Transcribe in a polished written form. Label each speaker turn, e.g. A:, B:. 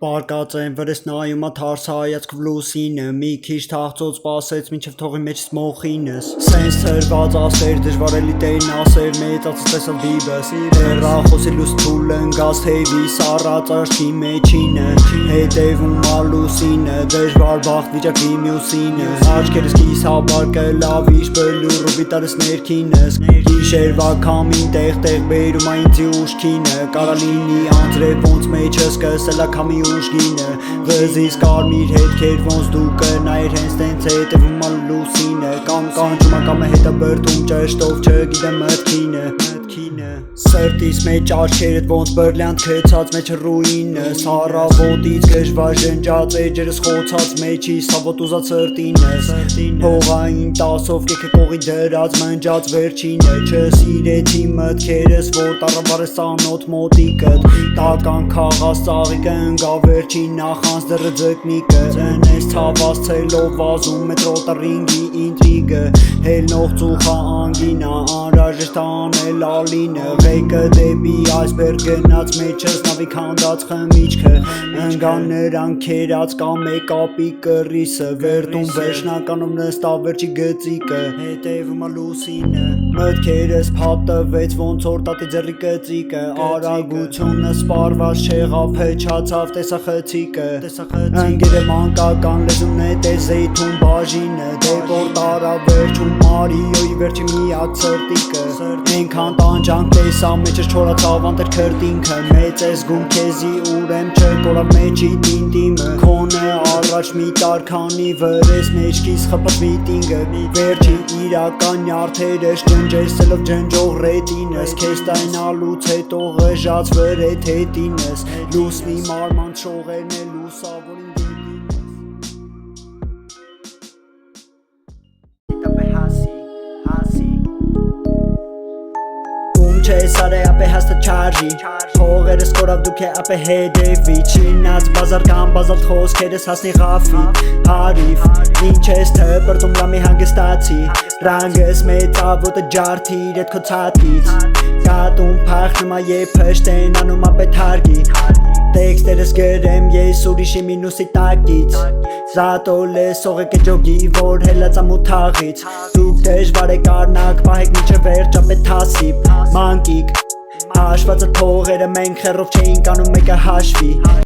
A: Պարկած են վրես նայում թարս հայացքով լուսինը մի քիչ թաղծոց սպասեց մինչև թողի մեջ մոխինս սենց թրված ասեր դժվարելի տերն ասեր մեծացած տեսավ դիվս հեռախոսի լույս թույլ ընկած թեյվի սառած աչքի մեջինը հետևում լուսինը դժվար բախտ վիճակի մյուսինը աչքերս կիսաբարկը լավ իշ բլուրը վիտարս ներքինս գիշերվա քամին տեղ բերում այնձի ուշքինը կարա լինի անձրև ոնց մեջս կսելա քամի ուշգինը վզիս կարմիր հետքեր ոնց դու կնայր հենց տենց հետևում լուսինը կամ կանչում կամ հետը բրդում ճշտով չգիտեմ մտքինը սրտիս մեջ աչքերդ ոնց բրլյանտ քեցած մեջ ռուինը սառավոտից գժվար ժնջած էջերս խոցած մեջիս հավոտ ուզած սրտինս հողային տասով կեքը կողի դրած մնջած վերջինը չսիրեցի մտքերս որ տառավարես ծանոթ մոտիկդ տական քաղաց ծաղիկը ընկա վերջին նախանց դրը ձկնիկը ծնես ցաված ցելով վազում մետրո տրինգի ինտրիգը հելնող ծուխա անգինա անհրաժեշտ անել ալինը ղեկը դեպի այսբերգ գնաց մեջս նավի քանդած խմիչքը ընկան նրան քերած կամ մեկապի կռիսը վերտում վերջնականում նստավ վերջի գծիկը հետևում լուսինը մտքերս փաթվեց ոնց որ տատի ձեռի կծիկը արագությունը սպառված չեղավ փչացավ տեսա խցիկը ընկերը մանկական լեզուն է տեզեյթուն բաժինը դեպորտ արա վերջում մարիոյի վերջի միակ սրտիկը ենքան տանջանք տեսա մեջս չորացավ անտեր քրտինքը մեծ ես գում քեզի ուրեմ չկորավ մեջի տինտիմը քոնը առաջ մի տարքանի վրես մեջքիս խփած միտինգը վերջի իրական նյարդերս ջնջեսելով ջնջող ռետինս քեզ տայնալուց հետո ղժած վրետ հետինս լուսնի մարման շողերն է լուսավորին Չես արե ապե հաստատ չարժի Հողերս կորավ դուք է ապե հետևի Չինած բազար կամ բազալտ խոսքերս հասնի ғավի Հարիվ Ինչ ես թպրտում լամի հանգստացի Ռանգս մեծ ավոտը ջարդի իրետ քո ցատից Կատում պախնում այե պշտեն անում ապե թարգի Տեքստերս գրեմ ես ուրիշի մինուսի տակից Զատո լեսող եք է ջոգի որ հելացա մութաղից Դուք դժվար է կարնակ պահեք միջը վերջ ապե թասիպ Մանկիկ Հաշվածը թողերը մենք խերով չէինք անում մեկը հաշվի